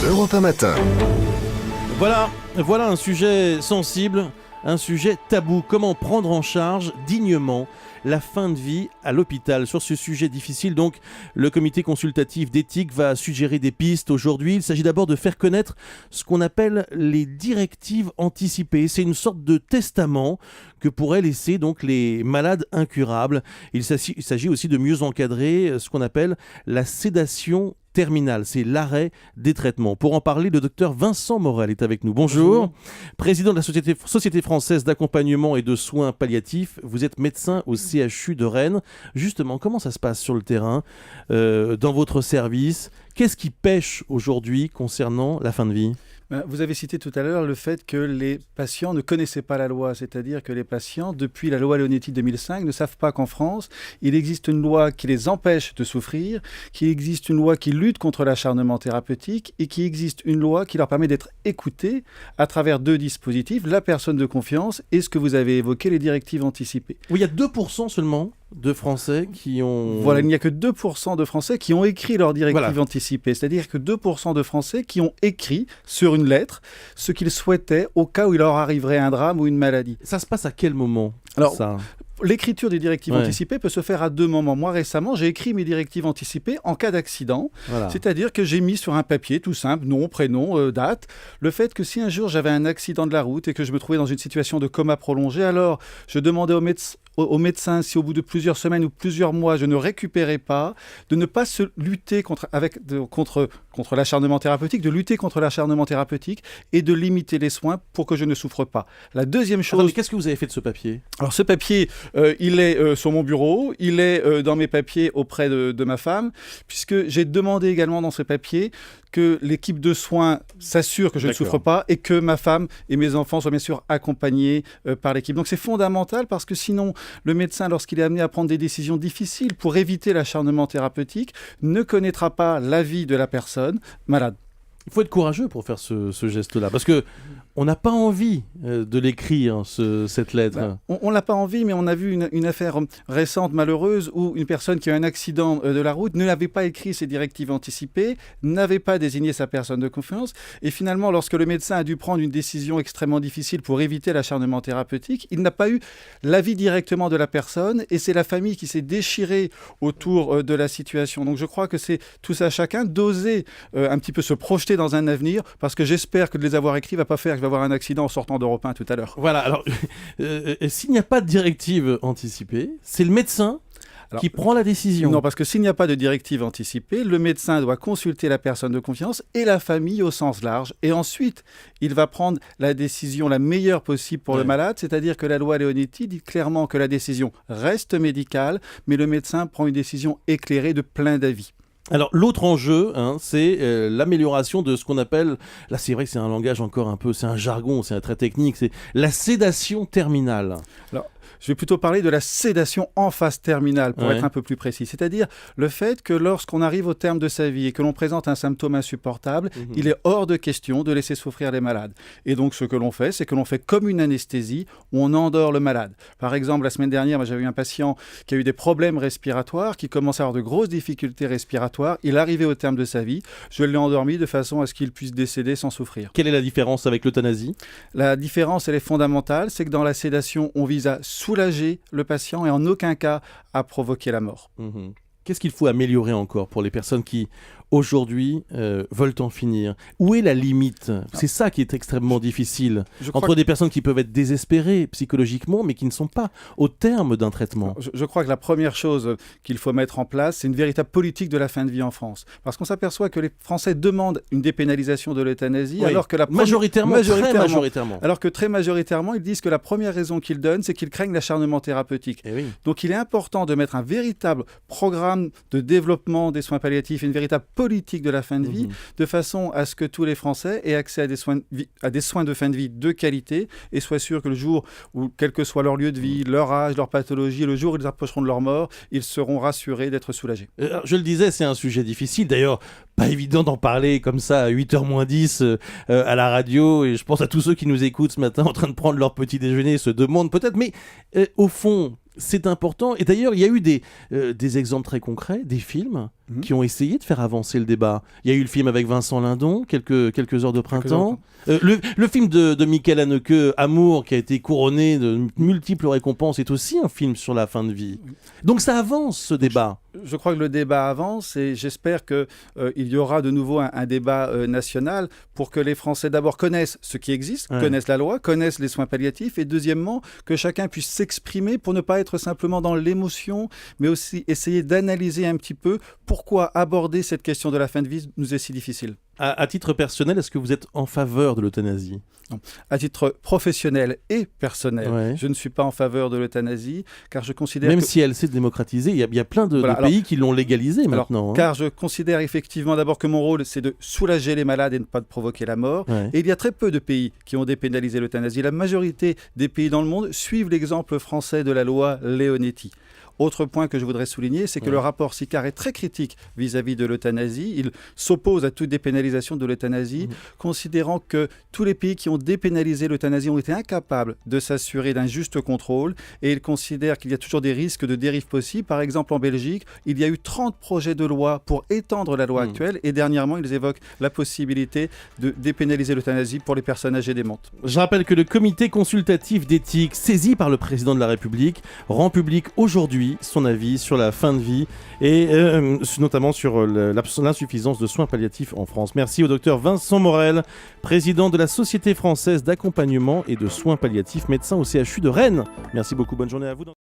Europe 1 Matin. Voilà un sujet sensible, un sujet tabou. Comment prendre en charge dignement la fin de vie à l'hôpital? Sur ce sujet difficile, donc, le comité consultatif d'éthique va suggérer des pistes aujourd'hui. Il s'agit d'abord de faire connaître ce qu'on appelle les directives anticipées. C'est une sorte de testament que pourraient laisser donc les malades incurables. Il s'agit aussi de mieux encadrer ce qu'on appelle la sédation terminale, c'est l'arrêt des traitements. Pour en parler, le docteur Vincent Morel est avec nous. Bonjour. Président de la Société française d'accompagnement et de soins palliatifs. Vous êtes médecin au CHU de Rennes. Justement, comment ça se passe sur le terrain, dans votre service? Qu'est-ce qui pêche aujourd'hui concernant la fin de vie ? Vous avez cité tout à l'heure le fait que les patients ne connaissaient pas la loi, c'est-à-dire que les patients, depuis la loi Leonetti 2005, ne savent pas qu'en France, il existe une loi qui les empêche de souffrir, qu'il existe une loi qui lutte contre l'acharnement thérapeutique et qu'il existe une loi qui leur permet d'être écoutés à travers deux dispositifs, la personne de confiance et ce que vous avez évoqué, les directives anticipées. Oui, il y a 2% seulement de Français qui ont... Voilà, il n'y a que 2% de Français qui ont écrit leurs directives anticipées. C'est-à-dire que 2% de Français qui ont écrit sur une lettre ce qu'ils souhaitaient au cas où il leur arriverait un drame ou une maladie. Ça se passe à quel moment, ça ? L'écriture des directives anticipées peut se faire à deux moments. Moi, récemment, j'ai écrit mes directives anticipées en cas d'accident. C'est-à-dire que j'ai mis sur un papier tout simple, nom, prénom, date, le fait que si un jour j'avais un accident de la route et que je me trouvais dans une situation de coma prolongé, alors je demandais au médecin, si au bout de plusieurs semaines ou plusieurs mois, je ne récupérais pas, de ne pas se lutter contre l'acharnement thérapeutique, de lutter contre l'acharnement thérapeutique et de limiter les soins pour que je ne souffre pas. La deuxième chose... Attends, mais qu'est-ce que vous avez fait de ce papier ? Alors ce papier, il est sur mon bureau, il est dans mes papiers auprès de ma femme, puisque j'ai demandé également dans ce papier que l'équipe de soins s'assure que je ne souffre pas et que ma femme et mes enfants soient bien sûr accompagnés par l'équipe. Donc c'est fondamental parce que sinon, le médecin, lorsqu'il est amené à prendre des décisions difficiles pour éviter l'acharnement thérapeutique, ne connaîtra pas l'avis de la personne malade. Il faut être courageux pour faire ce geste-là, parce que on n'a pas envie de l'écrire, cette lettre. On n'a pas envie, mais on a vu une affaire récente, malheureuse, où une personne qui a eu un accident de la route n'avait pas écrit ses directives anticipées, n'avait pas désigné sa personne de confiance, et finalement, lorsque le médecin a dû prendre une décision extrêmement difficile pour éviter l'acharnement thérapeutique, il n'a pas eu l'avis directement de la personne, et c'est la famille qui s'est déchirée autour de la situation. Donc je crois que c'est tout à chacun d'oser un petit peu se projeter dans un avenir, parce que j'espère que de les avoir écrits ne va pas faire que je vais avoir un accident en sortant d'Europe 1 tout à l'heure. Voilà, alors s'il n'y a pas de directive anticipée, c'est le médecin qui prend la décision. Non, parce que s'il n'y a pas de directive anticipée, le médecin doit consulter la personne de confiance et la famille au sens large. Et ensuite, il va prendre la décision la meilleure possible pour le malade, c'est-à-dire que la loi Leonetti dit clairement que la décision reste médicale, mais le médecin prend une décision éclairée de plein d'avis. Alors l'autre enjeu, c'est l'amélioration de ce qu'on appelle, là c'est vrai que c'est un langage encore un peu, c'est un jargon, c'est un très technique, c'est la sédation terminale. Alors, je vais plutôt parler de la sédation en phase terminale, pour être un peu plus précis. C'est-à-dire le fait que lorsqu'on arrive au terme de sa vie et que l'on présente un symptôme insupportable, il est hors de question de laisser souffrir les malades. Et donc, ce que l'on fait, c'est que l'on fait comme une anesthésie où on endort le malade. Par exemple, la semaine dernière, j'avais eu un patient qui a eu des problèmes respiratoires, qui commençait à avoir de grosses difficultés respiratoires. Il arrivait au terme de sa vie. Je l'ai endormi de façon à ce qu'il puisse décéder sans souffrir. Quelle est la différence avec l'euthanasie ? La différence, elle est fondamentale. C'est que dans la sédation, on vise à soulager le patient et en aucun cas à provoquer la mort. Qu'est-ce qu'il faut améliorer encore pour les personnes qui, aujourd'hui, veulent en finir ? Où est la limite ? C'est ça qui est extrêmement difficile. Entre des personnes qui peuvent être désespérées psychologiquement, mais qui ne sont pas au terme d'un traitement. Je crois que la première chose qu'il faut mettre en place, c'est une véritable politique de la fin de vie en France. Parce qu'on s'aperçoit que les Français demandent une dépénalisation de l'euthanasie, alors que majoritairement. Alors que très majoritairement, ils disent que la première raison qu'ils donnent, c'est qu'ils craignent l'acharnement thérapeutique. Donc il est important de mettre un véritable programme de développement des soins palliatifs, une véritable politique de la fin de vie, de façon à ce que tous les Français aient accès à des soins de fin de vie de qualité et soient sûrs que le jour où, quel que soit leur lieu de vie, leur âge, leur pathologie, le jour où ils approcheront de leur mort, ils seront rassurés d'être soulagés. Je le disais, c'est un sujet difficile. D'ailleurs, pas évident d'en parler comme ça à 8h moins 10 à la radio. Et je pense à tous ceux qui nous écoutent ce matin en train de prendre leur petit déjeuner, se demandent peut-être. Mais au fond, c'est important. Et d'ailleurs, il y a eu des exemples très concrets, des films qui ont essayé de faire avancer le débat. Il y a eu le film avec Vincent Lindon, quelques heures de printemps. Le film de Michael Haneke, Amour, qui a été couronné de multiples récompenses, est aussi un film sur la fin de vie. Donc ça avance, ce débat. Je crois que le débat avance et j'espère qu'il y aura de nouveau un débat national pour que les Français d'abord connaissent ce qui existe, connaissent la loi, connaissent les soins palliatifs et deuxièmement, que chacun puisse s'exprimer pour ne pas être simplement dans l'émotion, mais aussi essayer d'analyser un petit peu pourquoi aborder cette question de la fin de vie nous est si difficile. À titre personnel, est-ce que vous êtes en faveur de l'euthanasie ? Non. À titre professionnel et personnel, je ne suis pas en faveur de l'euthanasie, car je considère Même si elle s'est démocratisée, il y a plein de pays qui l'ont légalisée maintenant. Car je considère effectivement d'abord que mon rôle, c'est de soulager les malades et ne pas de provoquer la mort. Et il y a très peu de pays qui ont dépénalisé l'euthanasie. La majorité des pays dans le monde suivent l'exemple français de la loi Leonetti. Autre point que je voudrais souligner, c'est que le rapport Sicard est très critique vis-à-vis de l'euthanasie. Il s'oppose à toute dépénalisation de l'euthanasie, considérant que tous les pays qui ont dépénalisé l'euthanasie ont été incapables de s'assurer d'un juste contrôle. Et il considère qu'il y a toujours des risques de dérive possibles. Par exemple, en Belgique, il y a eu 30 projets de loi pour étendre la loi actuelle. Et dernièrement, ils évoquent la possibilité de dépénaliser l'euthanasie pour les personnes âgées démentes. Je rappelle que le comité consultatif d'éthique, saisi par le président de la République, rend public aujourd'hui son avis sur la fin de vie et notamment sur l'insuffisance de soins palliatifs en France. Merci au docteur Vincent Morel, président de la Société française d'accompagnement et de soins palliatifs, médecin au CHU de Rennes. Merci beaucoup, bonne journée à vous.